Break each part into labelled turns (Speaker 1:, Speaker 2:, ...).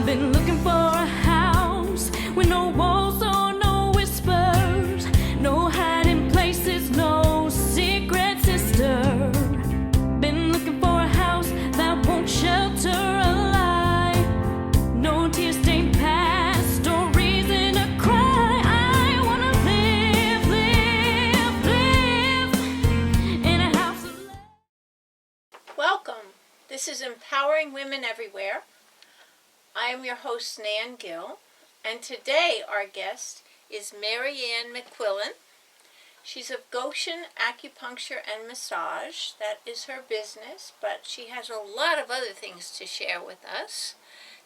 Speaker 1: I've been looking for a house with no walls or no whispers, no hiding places, no secret sister. Been looking for a house that won't shelter a lie, no tear-stained past or reason to cry. I wanna live in a house of love.
Speaker 2: Welcome. This is Empowering Women Everywhere. I am your host, Nan Gill, and today our guest is Maryann McQuillan. She's of Goshen Acupuncture and Massage. That is her business, but she has a lot of other things to share with us.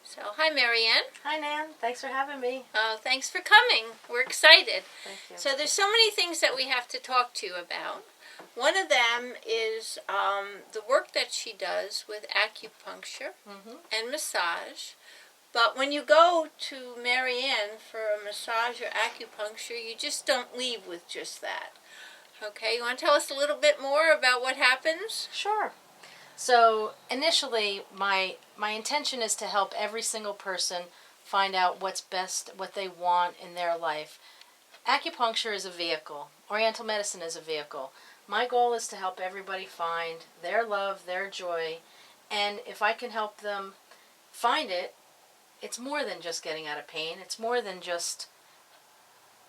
Speaker 2: So, hi Maryann.
Speaker 3: Hi Nan, thanks for having me.
Speaker 2: Thanks for coming. We're excited.
Speaker 3: Thank you.
Speaker 2: So there's so many things that we have to talk to you about. One of them is the work that she does with acupuncture and massage. But when you go to Maryann for a massage or acupuncture, you just don't leave with just that. Okay, you want to tell us a little bit more about what happens?
Speaker 3: Sure. So initially, my intention is to help every single person find out what's best, what they want in their life. Acupuncture is a vehicle. Oriental medicine is a vehicle. My goal is to help everybody find their love, their joy, and if I can help them find it, it's more than just getting out of pain. It's more than just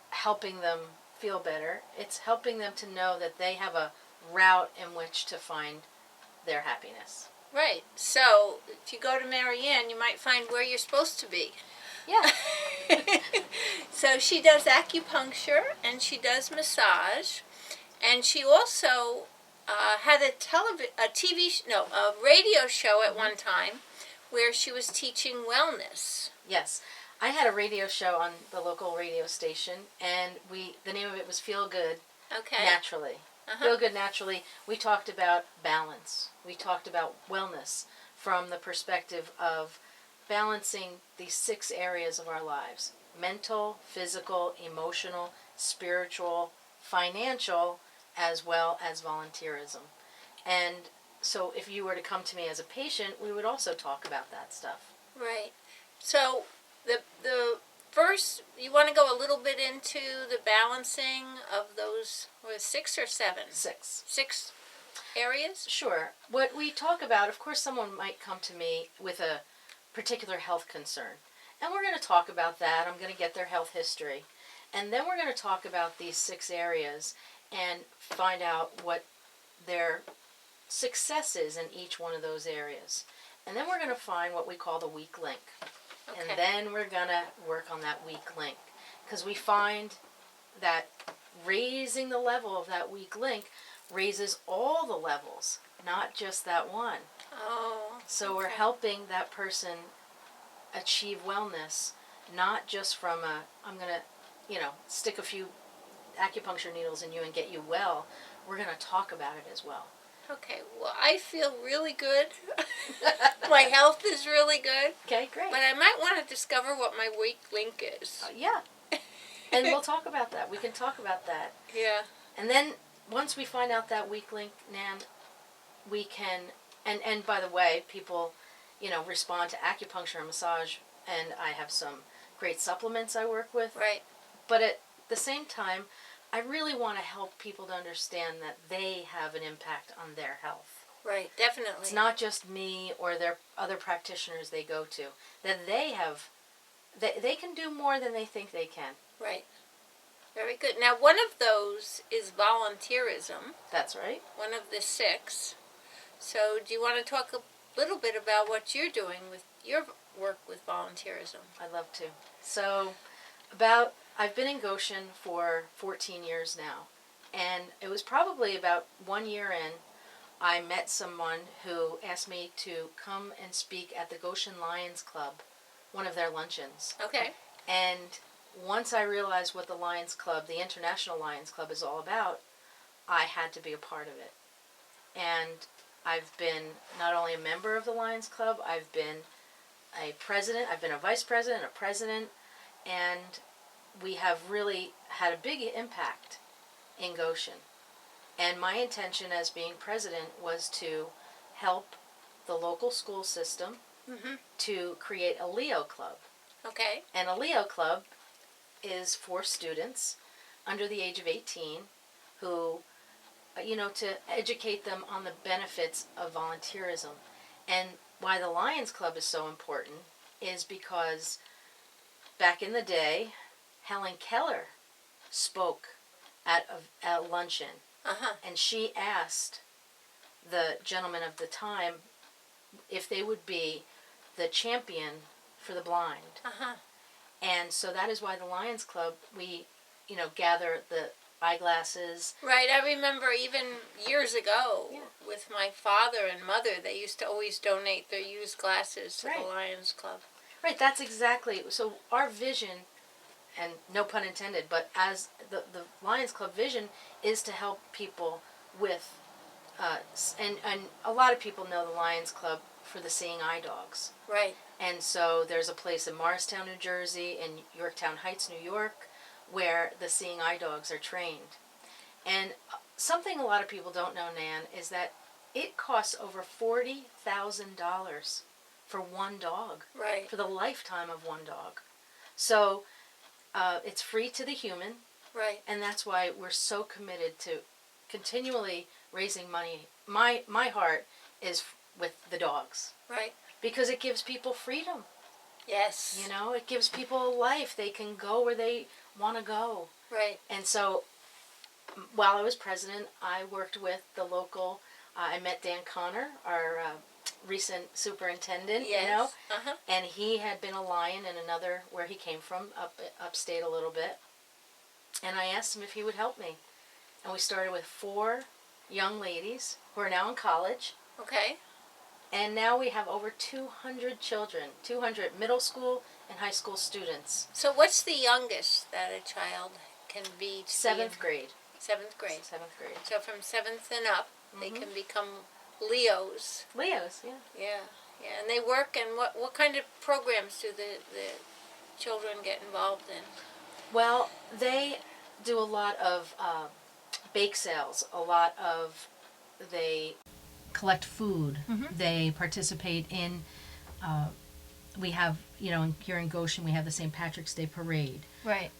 Speaker 3: helping them feel better. It's helping them to know that they have a route in which to find their happiness.
Speaker 2: Right. So if you go to Maryann, you might find where you're supposed to be.
Speaker 3: Yeah.
Speaker 2: So she does acupuncture and she does massage, and she also had a radio show at one time where she was teaching wellness.
Speaker 3: Yes. I had a radio show on the local radio station, and the name of it was Feel Good Naturally. Feel Good Naturally. We talked about balance. We talked about wellness from the perspective of balancing these 6 areas of our lives: mental, physical, emotional, spiritual, financial, as well as volunteerism. And so if you were to come to me as a patient, we would also talk about that stuff.
Speaker 2: Right. So the first, you want to go a little bit into the balancing of those, 6 or 7?
Speaker 3: 6.
Speaker 2: 6 areas?
Speaker 3: Sure. What we talk about, of course, someone might come to me with a particular health concern. And we're going to talk about that. I'm going to get their health history. And then we're going to talk about these 6 areas and find out what their success is in each one of those areas. And then we're going to find what we call the weak link.
Speaker 2: Okay.
Speaker 3: And then we're going to work on that weak link. Because we find that raising the level of that weak link raises all the levels, not just that one.
Speaker 2: Oh.
Speaker 3: So we're helping that person achieve wellness, not just from I'm going to, stick a few acupuncture needles in you and get you well. We're going to talk about it as well.
Speaker 2: Okay, well, I feel really good. My health is really good.
Speaker 3: Okay, great.
Speaker 2: But I might want to discover what my weak link is.
Speaker 3: Yeah. And we'll talk about that. We can talk about that.
Speaker 2: Yeah.
Speaker 3: And then once we find out that weak link, Nan, we can, and by the way, people, respond to acupuncture and massage, and I have some great supplements I work with.
Speaker 2: Right.
Speaker 3: But at the same time, I really want to help people to understand that they have an impact on their health.
Speaker 2: Right, definitely.
Speaker 3: It's not just me or their other practitioners they go to. That they can do more than they think they can.
Speaker 2: Right. Very good. Now, one of those is volunteerism.
Speaker 3: That's right. One
Speaker 2: of the 6. So, do you want to talk a little bit about what you're doing with your work with volunteerism?
Speaker 3: I'd love to. So, I've been in Goshen for 14 years now, and it was probably about 1 year in, I met someone who asked me to come and speak at the Goshen Lions Club, one of their luncheons.
Speaker 2: Okay.
Speaker 3: And once I realized what the Lions Club, the International Lions Club, is all about, I had to be a part of it. And I've been not only a member of the Lions Club, I've been a president, I've been a vice president, a president, and we have really had a big impact in Goshen. And my intention as being president was to help the local school system to create a Leo Club.
Speaker 2: Okay.
Speaker 3: And a Leo Club is for students under the age of 18 who, to educate them on the benefits of volunteerism. And why the Lions Club is so important is because back in the day, Helen Keller spoke at a luncheon. And she asked the gentleman of the time if they would be the champion for the blind. And so that is why the Lions Club, we, gather the eyeglasses.
Speaker 2: Right, I remember even years ago with my father and mother, they used to always donate their used glasses to the Lions Club.
Speaker 3: Right, that's exactly. So our vision, and no pun intended, but as the Lions Club vision is to help people with, and a lot of people know the Lions Club for the seeing eye dogs.
Speaker 2: Right.
Speaker 3: And so there's a place in Morristown, New Jersey, and Yorktown Heights, New York, where the seeing eye dogs are trained. And something a lot of people don't know, Nan, is that it costs over $40,000 for one dog.
Speaker 2: Right.
Speaker 3: For the lifetime of one dog. So it's free to the human.
Speaker 2: Right.
Speaker 3: And that's why we're so committed to continually raising money. My heart is with the dogs.
Speaker 2: Right.
Speaker 3: Because it gives people freedom.
Speaker 2: Yes.
Speaker 3: It gives people a life. They can go where they want to go.
Speaker 2: Right.
Speaker 3: And so while I was president, I worked with the local, I met Dan Connor, our recent superintendent,
Speaker 2: Yes.
Speaker 3: and he had been a Lion in another, where he came from, upstate a little bit. And I asked him if he would help me. And we started with 4 young ladies who are now in college.
Speaker 2: Okay.
Speaker 3: And now we have over 200 children, 200 middle school and high school students.
Speaker 2: So what's the youngest that a child can be?
Speaker 3: 7th grade.
Speaker 2: 7th grade.
Speaker 3: 7th grade.
Speaker 2: So from 7th and up, they can become Leos.
Speaker 3: Leos, yeah.
Speaker 2: Yeah. Yeah. And they work, and what kind of programs do the children get involved in?
Speaker 3: Well, they do a lot of bake sales, they collect food, they participate in, we have, here in Goshen, we have the St. Patrick's Day Parade.
Speaker 2: Right.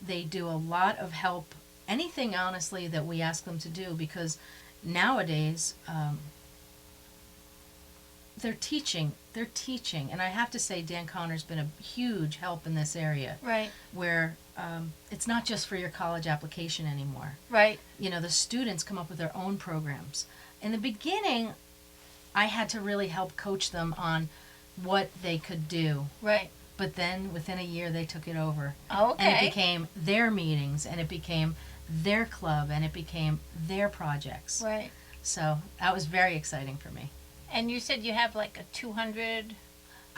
Speaker 3: They do a lot of help, anything honestly that we ask them to do, because nowadays, they're teaching, and I have to say Dan Connor's been a huge help in this area.
Speaker 2: Right.
Speaker 3: Where it's not just for your college application anymore.
Speaker 2: Right.
Speaker 3: The students come up with their own programs. In the beginning, I had to really help coach them on what they could do.
Speaker 2: Right.
Speaker 3: But then within a year, they took it over.
Speaker 2: Okay.
Speaker 3: And it became their meetings, and it became their club, and it became their projects.
Speaker 2: Right.
Speaker 3: So that was very exciting for me.
Speaker 2: And you said you have like a 200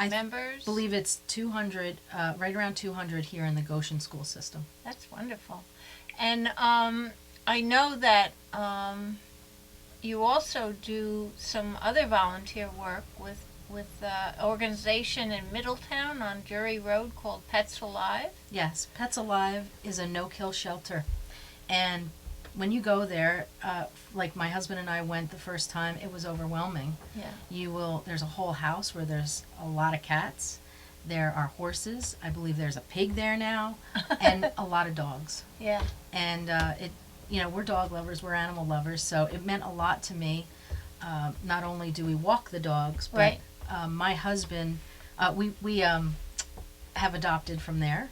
Speaker 2: members?
Speaker 3: I believe it's 200, right around 200 here in the Goshen school system.
Speaker 2: That's wonderful. And I know that you also do some other volunteer work with an organization in Middletown on Drury Road called Pets Alive.
Speaker 3: Yes, Pets Alive is a no-kill shelter. And when you go there, like my husband and I went the first time, it was overwhelming.
Speaker 2: Yeah.
Speaker 3: There's a whole house where there's a lot of cats. There are horses. I believe there's a pig there now, and a lot of dogs.
Speaker 2: Yeah.
Speaker 3: And we're dog lovers, we're animal lovers, so it meant a lot to me. Not only do we walk the dogs, but
Speaker 2: right.
Speaker 3: My husband, we have adopted from there.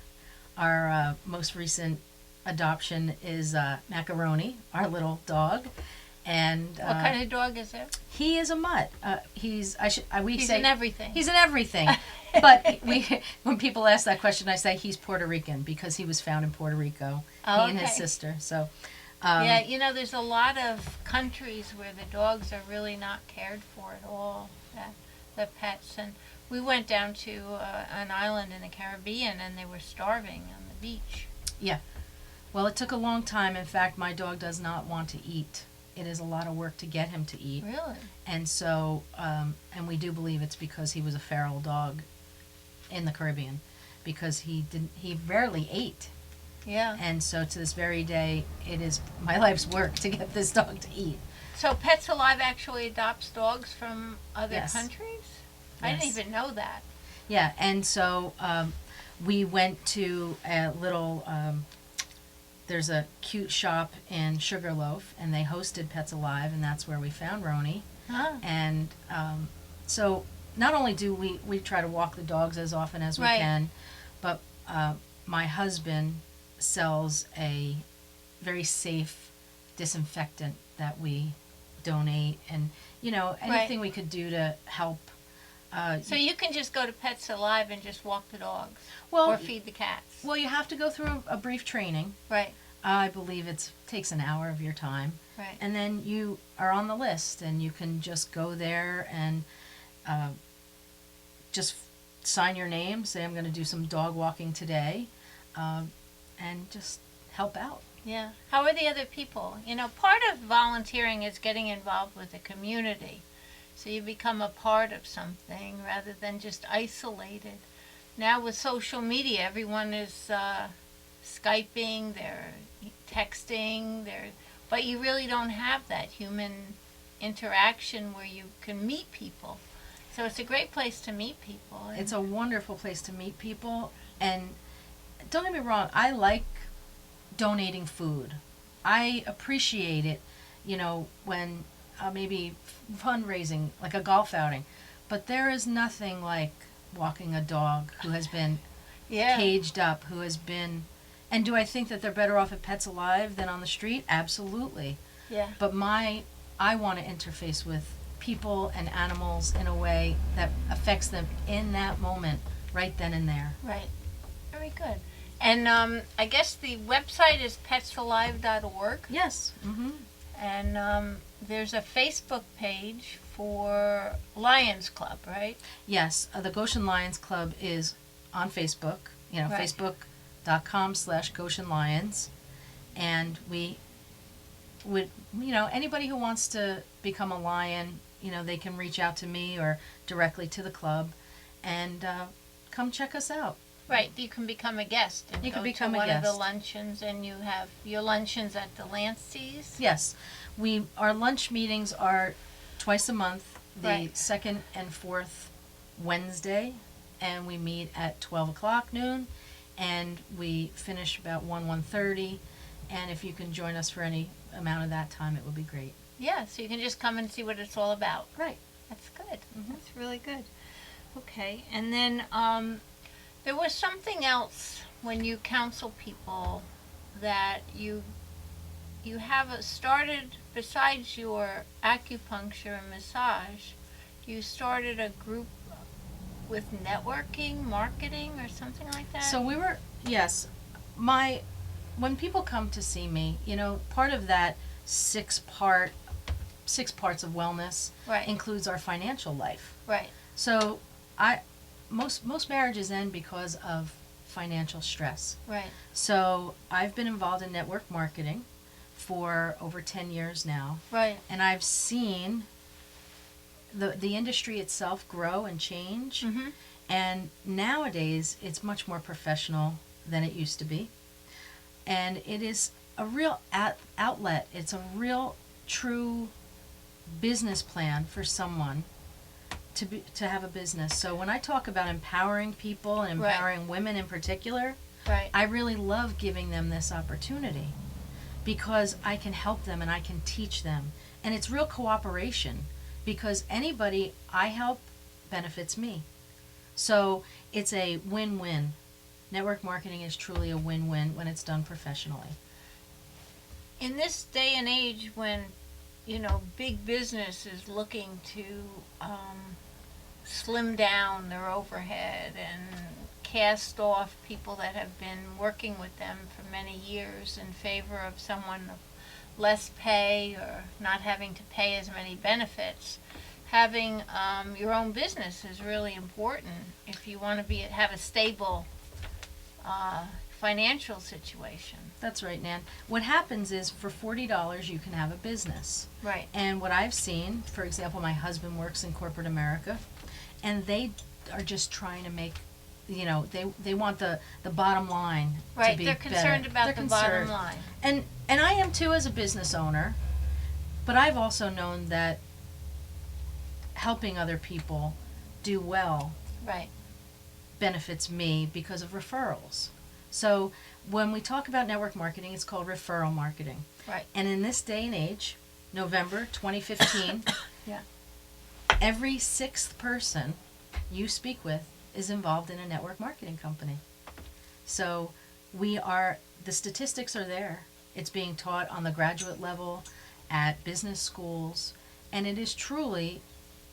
Speaker 3: Our most recent adoption is Macaroni, our little dog. And
Speaker 2: what kind of dog is it?
Speaker 3: He is a mutt. He's
Speaker 2: an everything.
Speaker 3: He's an everything. But when people ask that question, I say he's Puerto Rican because he was found in Puerto Rico.
Speaker 2: Oh,
Speaker 3: he and his sister. So
Speaker 2: yeah, there's a lot of countries where the dogs are really not cared for at all. The pets, and we went down to an island in the Caribbean, and they were starving on the beach.
Speaker 3: Yeah. Well, it took a long time. In fact, my dog does not want to eat. It is a lot of work to get him to eat.
Speaker 2: Really?
Speaker 3: And so, and we do believe it's because he was a feral dog in the Caribbean, because he rarely ate.
Speaker 2: Yeah.
Speaker 3: And so to this very day, it is my life's work to get this dog to eat.
Speaker 2: So Pets Alive actually adopts dogs from other
Speaker 3: Yes.
Speaker 2: countries? I didn't
Speaker 3: Yes.
Speaker 2: even know that.
Speaker 3: Yeah, and so we went to a little, there's a cute shop in Sugarloaf, and they hosted Pets Alive, and that's where we found Roni.
Speaker 2: Huh.
Speaker 3: And so not only do we try to walk the dogs as often as we
Speaker 2: Right.
Speaker 3: can, but my husband sells a very safe disinfectant that we donate, and anything we could do to help.
Speaker 2: So you can just go to Pets Alive and just walk the dogs
Speaker 3: well,
Speaker 2: or feed the cats.
Speaker 3: well, you have to go through a brief training.
Speaker 2: Right,
Speaker 3: I believe it takes an hour of your time,
Speaker 2: right.
Speaker 3: and then you are on the list, and you can just go there and just sign your name, say I'm going to do some dog walking today, and just help out.
Speaker 2: Yeah. How are the other people? Part of volunteering is getting involved with the community. So you become a part of something rather than just isolated. Now with social media, everyone is Skyping, they're texting, but you really don't have that human interaction where you can meet people. So it's a great place to meet people.
Speaker 3: It's a wonderful place to meet people, and don't get me wrong, I like donating food. I appreciate it, when maybe fundraising, like a golf outing. But there is nothing like walking a dog who has been caged up, who has been... And do I think that they're better off at Pets Alive than on the street? Absolutely.
Speaker 2: Yeah.
Speaker 3: But I want to interface with people and animals in a way that affects them in that moment, right then and there.
Speaker 2: Right. Very good. And I guess the website is petsalive.org.
Speaker 3: Yes. Mm-hmm.
Speaker 2: And there's a Facebook page for Lions Club, right?
Speaker 3: Yes. The Goshen Lions Club is on Facebook,
Speaker 2: Right.
Speaker 3: facebook.com/Goshen Lions. And we would, anybody who wants to become a lion, they can reach out to me or directly to the club and come check us out.
Speaker 2: Right. You can become a guest. And
Speaker 3: You can
Speaker 2: go
Speaker 3: become
Speaker 2: to
Speaker 3: a
Speaker 2: one of the
Speaker 3: guest.
Speaker 2: luncheons, and you have your luncheons at the Lancey's.
Speaker 3: Yes. Our lunch meetings are twice a month, the
Speaker 2: Right.
Speaker 3: second and fourth Wednesday, and we meet at 12 o'clock noon, and we finish about 1:30, and if you can join us for any amount of that time, it would be great.
Speaker 2: Yeah, so you can just come and see what it's all about.
Speaker 3: Right.
Speaker 2: That's good. That's really good. Okay, and then there was something else when you counsel people that you have started, besides your acupuncture and massage, you started a group with networking, marketing, or something like that?
Speaker 3: So when people come to see me, part of that six parts of wellness
Speaker 2: Right.
Speaker 3: includes our financial life.
Speaker 2: Right.
Speaker 3: So most marriages end because of financial stress.
Speaker 2: Right.
Speaker 3: So I've been involved in network marketing for over 10 years now,
Speaker 2: Right.
Speaker 3: and I've seen the industry itself grow and change.
Speaker 2: Mhm.
Speaker 3: And nowadays it's much more professional than it used to be, and it is a real outlet. It's a real true business plan for someone to have a business. So when I talk about empowering people and
Speaker 2: Right.
Speaker 3: empowering women in particular,
Speaker 2: Right.
Speaker 3: I really love giving them this opportunity because I can help them and I can teach them. And it's real cooperation because anybody I help benefits me. So it's a win-win. Network marketing is truly a win-win when it's done professionally.
Speaker 2: In this day and age when, big business is looking to slim down their overhead and cast off people that have been working with them for many years in favor of someone of less pay or not having to pay as many benefits, having your own business is really important if you want to have a stable financial situation.
Speaker 3: That's right, Nan. What happens is for $40 you can have a business.
Speaker 2: Right.
Speaker 3: And what I've seen, for example, my husband works in corporate America, and they are just trying to make, they want the bottom line
Speaker 2: Right.
Speaker 3: to be
Speaker 2: They're concerned
Speaker 3: better.
Speaker 2: about
Speaker 3: They're
Speaker 2: the bottom
Speaker 3: concerned.
Speaker 2: line.
Speaker 3: And I am too as a business owner, but I've also known that helping other people do well
Speaker 2: Right.
Speaker 3: benefits me because of referrals. So when we talk about network marketing, it's called referral marketing.
Speaker 2: Right.
Speaker 3: And in this day and age, November 2015,
Speaker 2: Yeah.
Speaker 3: every sixth person you speak with is involved in a network marketing company. So the statistics are there. It's being taught on the graduate level, at business schools, and it is truly,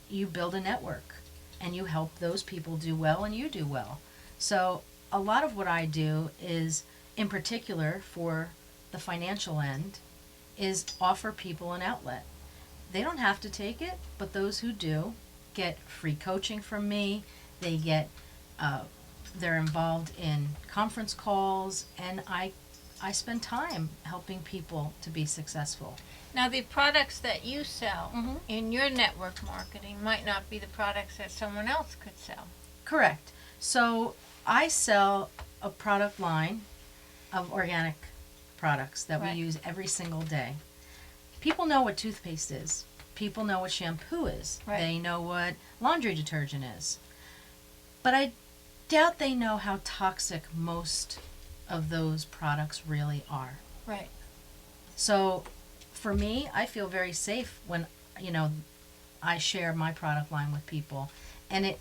Speaker 3: you build a network and you help those people do well and you do well. So a lot of what I do is, in particular for the financial end, is offer people an outlet. They don't have to take it, but those who do get free coaching from me. They get, they're involved in conference calls, and I spend time helping people to be successful.
Speaker 2: Now, the products that you sell
Speaker 3: Mhm.
Speaker 2: in your network marketing might not be the products that someone else could sell.
Speaker 3: Correct. So I sell a product line of organic products that
Speaker 2: Right.
Speaker 3: we use every single day. People know what toothpaste is. People know what shampoo is.
Speaker 2: Right.
Speaker 3: They know what laundry detergent is. But I doubt they know how toxic most of those products really are.
Speaker 2: Right.
Speaker 3: So for me, I feel very safe when, I share my product line with people. And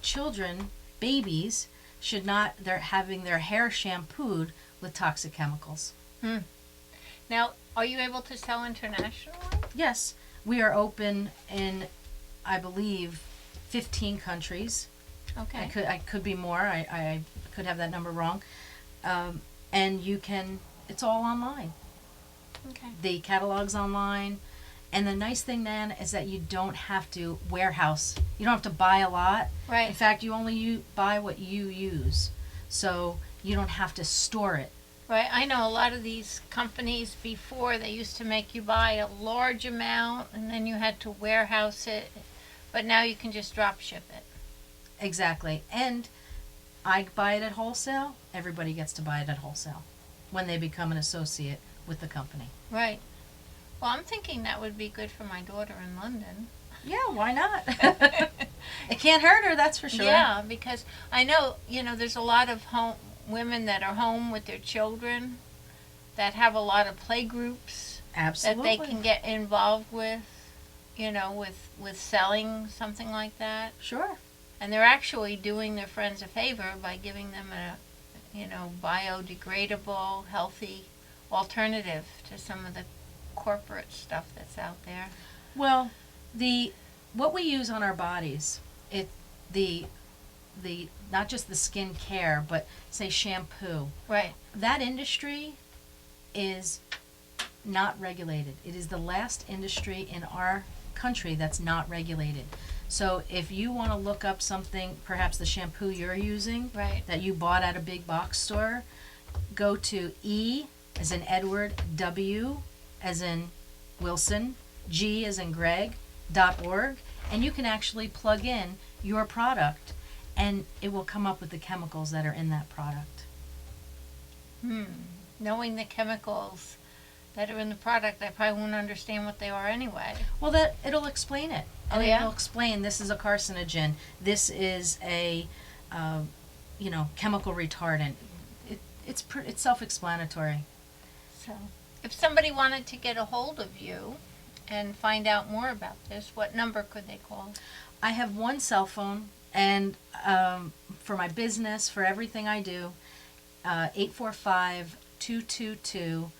Speaker 3: children, babies, should not, they're having their hair shampooed with toxic chemicals.
Speaker 2: Now, are you able to sell internationally?
Speaker 3: Yes, we are open in, I believe, 15 countries.
Speaker 2: Okay.
Speaker 3: I could be more. I could have that number wrong. And it's all online.
Speaker 2: Okay.
Speaker 3: The catalog's online. And the nice thing, Nan, is that you don't have to warehouse. You don't have to buy a lot.
Speaker 2: Right.
Speaker 3: In fact, you only buy what you use. So you don't have to store it.
Speaker 2: Right. I know a lot of these companies before, they used to make you buy a large amount and then you had to warehouse it. But now you can just drop ship it.
Speaker 3: Exactly. And I buy it at wholesale. Everybody gets to buy it at wholesale when they become an associate with the company.
Speaker 2: Right. Well, I'm thinking that would be good for my daughter in London.
Speaker 3: Yeah, why not? It can't hurt her, that's for sure.
Speaker 2: Yeah, because I know, there's a lot of women that are home with their children that have a lot of play groups
Speaker 3: Absolutely.
Speaker 2: that they can get involved with, with selling something like that.
Speaker 3: Sure.
Speaker 2: And they're actually doing their friends a favor by giving them a, biodegradable, healthy alternative to some of the corporate stuff that's out there.
Speaker 3: Well, what we use on our bodies, the not just the skin care, but say shampoo.
Speaker 2: Right.
Speaker 3: That industry is not regulated. It is the last industry in our country that's not regulated. So if you want to look up something, perhaps the shampoo you're using,
Speaker 2: Right.
Speaker 3: that you bought at a big box store, go to E as in Edward, W as in Wilson, G as in Greg, .org, and you can actually plug in your product and it will come up with the chemicals that are in that product.
Speaker 2: Knowing the chemicals that are in the product, I probably won't understand what they are anyway.
Speaker 3: Well, it'll explain it. And
Speaker 2: yeah?
Speaker 3: It'll explain this is a carcinogen, this is a chemical retardant. It's self-explanatory.
Speaker 2: So, if somebody wanted to get a hold of you and find out more about this, what number could they call?
Speaker 3: I have one cell phone, and for my business, for everything I do, 845-222-9781.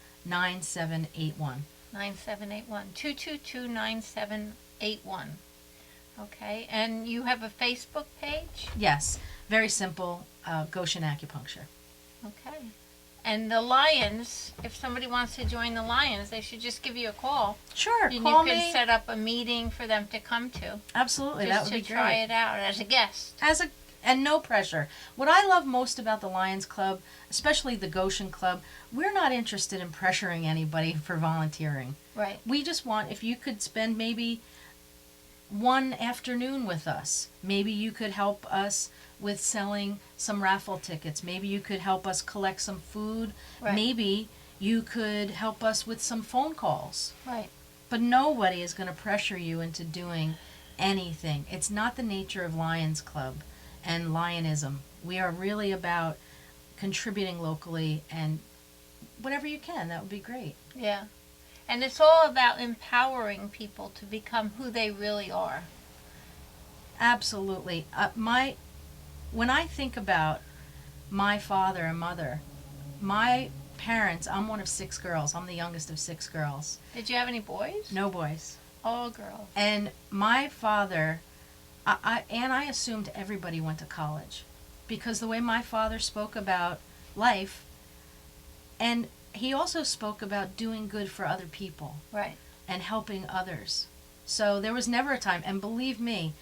Speaker 2: 9781. 222-9781. Okay, and you have a Facebook page?
Speaker 3: Yes, very simple, Goshen Acupuncture.
Speaker 2: Okay. And the Lions, if somebody wants to join the Lions, they should just give you a call.
Speaker 3: Sure,
Speaker 2: And
Speaker 3: call
Speaker 2: you
Speaker 3: me.
Speaker 2: can set up a meeting for them to come to.
Speaker 3: Absolutely, that
Speaker 2: Just
Speaker 3: would be
Speaker 2: to
Speaker 3: great.
Speaker 2: try it out as a guest.
Speaker 3: And no pressure. What I love most about the Lions Club, especially the Goshen Club, we're not interested in pressuring anybody for volunteering.
Speaker 2: Right.
Speaker 3: We just want, if you could spend maybe one afternoon with us, maybe you could help us with selling some raffle tickets. Maybe you could help us collect some food.
Speaker 2: Right.
Speaker 3: Maybe you could help us with some phone calls.
Speaker 2: Right.
Speaker 3: But nobody is going to pressure you into doing anything. It's not the nature of Lions Club and Lionism. We are really about contributing locally, and whatever you can, that would be great.
Speaker 2: Yeah. And it's all about empowering people to become who they really are.
Speaker 3: Absolutely. When I think about my father and mother, my parents, I'm one of 6 girls. I'm the youngest of 6 girls.
Speaker 2: Did you have any boys?
Speaker 3: No boys.
Speaker 2: All girls.
Speaker 3: And my father, I assumed everybody went to college, because the way my father spoke about life, and he also spoke about doing good for other people.
Speaker 2: Right.
Speaker 3: And helping others. So there was never a time, and believe me,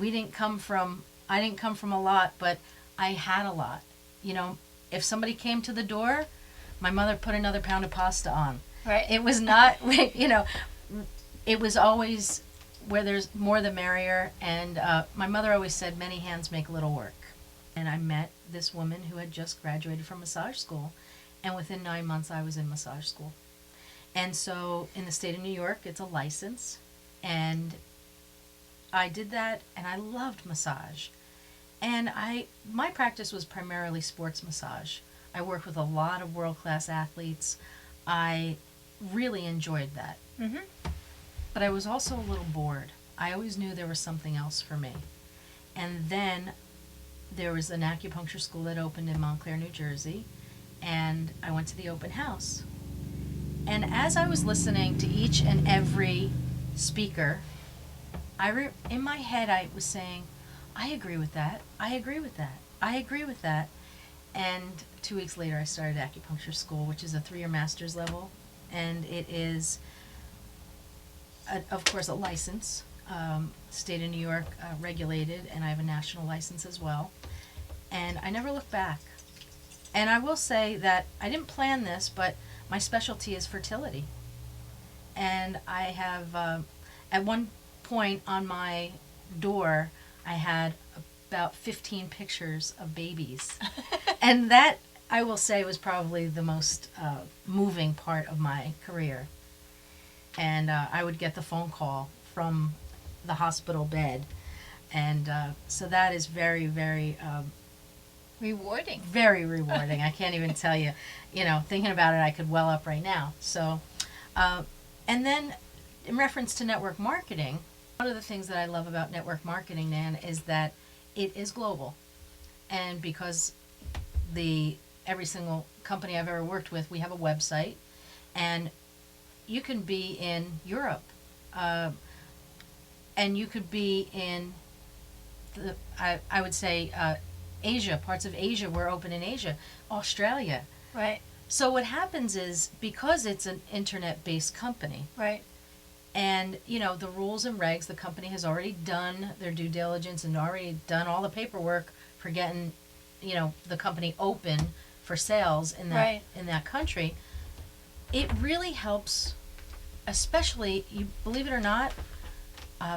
Speaker 3: I didn't come from a lot, but I had a lot. You know, if somebody came to the door, my mother put another pound of pasta on.
Speaker 2: Right.
Speaker 3: It was not, you know, it was always where there's more the merrier. And my mother always said, many hands make little work. And I met this woman who had just graduated from massage school. And within 9 months, I was in massage school. And so in the state of New York, it's a license. And I did that, and I loved massage. And my practice was primarily sports massage. I worked with a lot of world-class athletes. I really enjoyed that.
Speaker 2: Mm-hmm.
Speaker 3: But I was also a little bored. I always knew there was something else for me. And then there was an acupuncture school that opened in Montclair, New Jersey, and I went to the open house. And as I was listening to each and every speaker, in my head I was saying, I agree with that, I agree with that, I agree with that. And 2 weeks later I started acupuncture school, which is a 3-year master's level, and it is, of course, a license, state of New York regulated, and I have a national license as well. And I never looked back. And I will say that I didn't plan this, but my specialty is fertility. And I have, at one point on my door, I had about 15 pictures of babies. And that, I will say, was probably the most moving part of my career. And I would get the phone call from the hospital bed. And so that is very, very...
Speaker 2: rewarding.
Speaker 3: Very rewarding. I can't even tell you. You know, thinking about it, I could well up right now. So, and then in reference to network marketing, one of the things that I love about network marketing, Nan, is that it is global. And because every single company I've ever worked with, we have a website, and you can be in Europe, and you could be in I would say Asia, parts of Asia. We're open in Asia, Australia.
Speaker 2: Right.
Speaker 3: So what happens is, because it's an internet-based company,
Speaker 2: Right.
Speaker 3: and you know the rules and regs, the company has already done their due diligence and already done all the paperwork for getting, you know, the company open for sales in that
Speaker 2: Right.
Speaker 3: in that country. It really helps, especially, you believe it or not.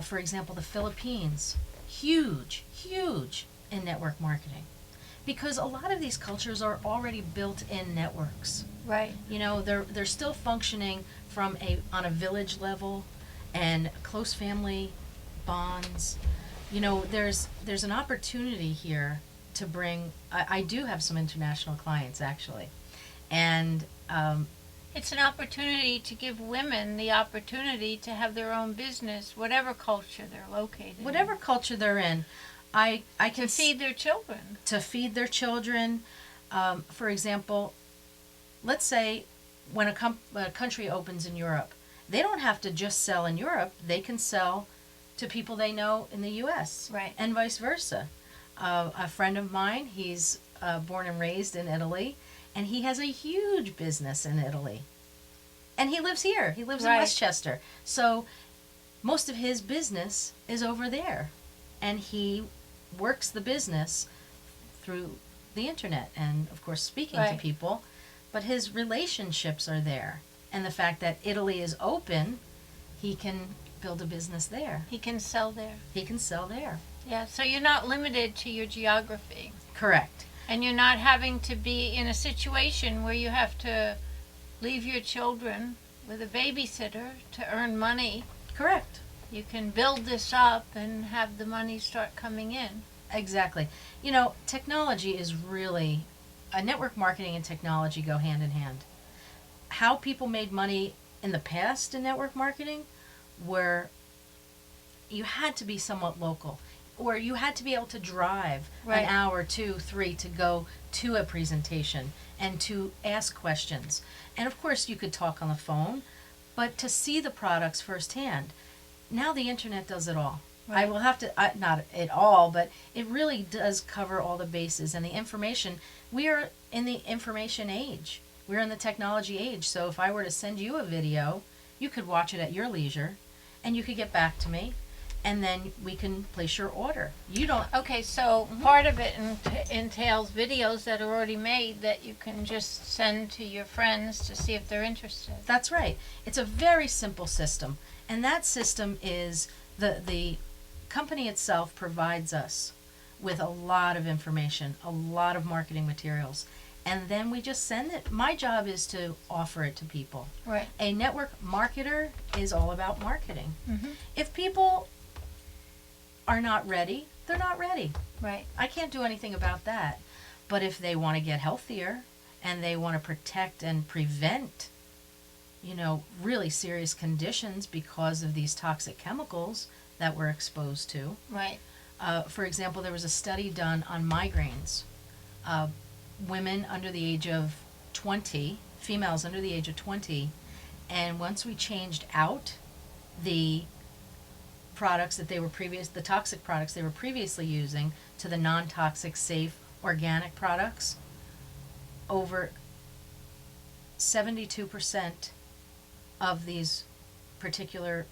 Speaker 3: For example, the Philippines, huge in network marketing, because a lot of these cultures are already built in networks.
Speaker 2: Right.
Speaker 3: You know, they're still functioning on a village level, and close family bonds. You know, there's an opportunity here to bring. I do have some international clients, actually, and
Speaker 2: It's an opportunity to give women the opportunity to have their own business, whatever culture they're located
Speaker 3: whatever
Speaker 2: in.
Speaker 3: culture they're in, I can
Speaker 2: To feed their children.
Speaker 3: to feed their children. For example, let's say when a country opens in Europe, they don't have to just sell in Europe. They can sell to people they know in the U.S.
Speaker 2: Right.
Speaker 3: And vice versa. A friend of mine, he's born and raised in Italy, and he has a huge business in Italy. And he lives here. He lives in
Speaker 2: Right.
Speaker 3: Westchester. So most of his business is over there. And he works the business through the internet and, of course, speaking to
Speaker 2: Right.
Speaker 3: people. But his relationships are there. And the fact that Italy is open, he can build a business there.
Speaker 2: He can sell there.
Speaker 3: He can sell there.
Speaker 2: Yeah, so you're not limited to your geography.
Speaker 3: Correct.
Speaker 2: And you're not having to be in a situation where you have to leave your children with a babysitter to earn money.
Speaker 3: Correct.
Speaker 2: You can build this up and have the money start coming in.
Speaker 3: Exactly. Technology is really, network marketing and technology go hand in hand. How people made money in the past in network marketing were you had to be somewhat local, or you had to be able to drive
Speaker 2: Right.
Speaker 3: an hour, 2, 3 to go to a presentation and to ask questions. And of course, you could talk on the phone, but to see the products firsthand. Now the internet does it all. I
Speaker 2: Right.
Speaker 3: will have to, not it all, but it really does cover all the bases. And the information, we are in the information age. We're in the technology age. So if I were to send you a video, you could watch it at your leisure, and you could get back to me, and then we can place your order. You don't,
Speaker 2: Okay, so part of it entails videos that are already made that you can just send to your friends to see if they're interested.
Speaker 3: that's right. It's a very simple system. And that system is the company itself provides us with a lot of information, a lot of marketing materials, and then we just send it. My job is to offer it to people.
Speaker 2: Right.
Speaker 3: A network marketer is all about marketing.
Speaker 2: Mm-hmm.
Speaker 3: If people are not ready, they're not ready.
Speaker 2: Right.
Speaker 3: I can't do anything about that. But if they want to get healthier and they want to protect and prevent, really serious conditions because of these toxic chemicals that we're exposed to.
Speaker 2: Right.
Speaker 3: For example, there was a study done on migraines. Women under the age of 20, females under the age of 20, and once we changed out the products that the toxic products they were previously using to the non-toxic, safe, organic products, over 72% of these particular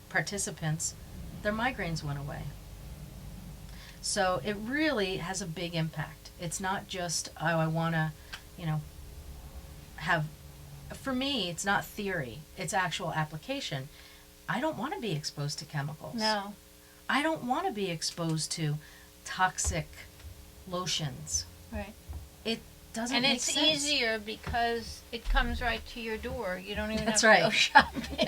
Speaker 3: participants, their migraines went away. So it really has a big impact. It's not just, I want to, have, for me, it's not theory, it's actual application. I don't want to be exposed to chemicals.
Speaker 2: No.
Speaker 3: I don't want to be exposed to toxic lotions.
Speaker 2: Right.
Speaker 3: It doesn't
Speaker 2: And
Speaker 3: make
Speaker 2: it's
Speaker 3: sense.
Speaker 2: easier because it comes right to your door. You don't even
Speaker 3: That's
Speaker 2: have to
Speaker 3: right.
Speaker 2: go shopping.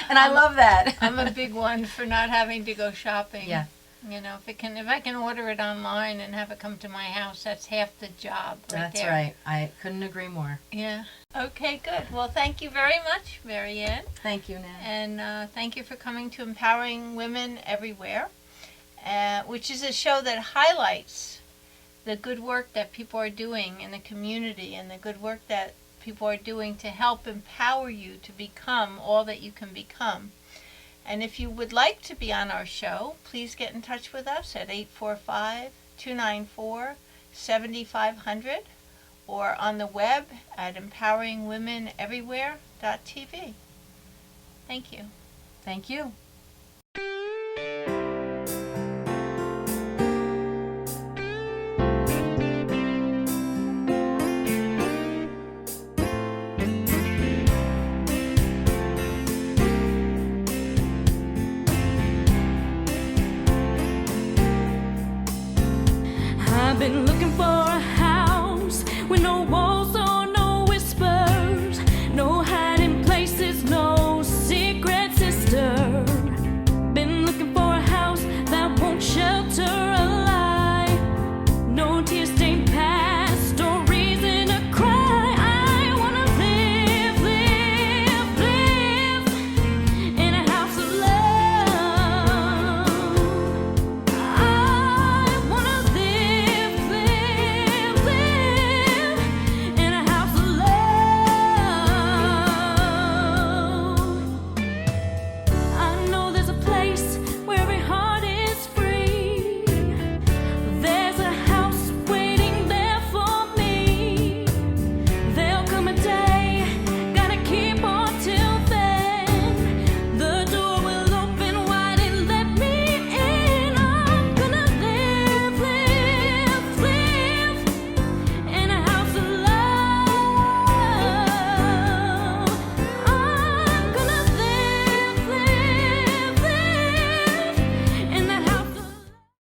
Speaker 3: And I love that.
Speaker 2: I'm a big one for not having to go shopping.
Speaker 3: Yeah.
Speaker 2: If I can order it online and have it come to my house, that's half the job right
Speaker 3: That's
Speaker 2: there.
Speaker 3: right. I couldn't agree more.
Speaker 2: Yeah. Okay, good. Well, thank you very much, Maryann.
Speaker 3: Thank you, Nan.
Speaker 2: And thank you for coming to Empowering Women Everywhere, which is a show that highlights the good work that people are doing in the community and the good work that people are doing to help empower you to become all that you can become. And if you would like to be on our show, please get in touch with us at 845-294-7500 or on the web at empoweringwomeneverywhere.tv. Thank you.
Speaker 3: Thank you.
Speaker 1: I've been looking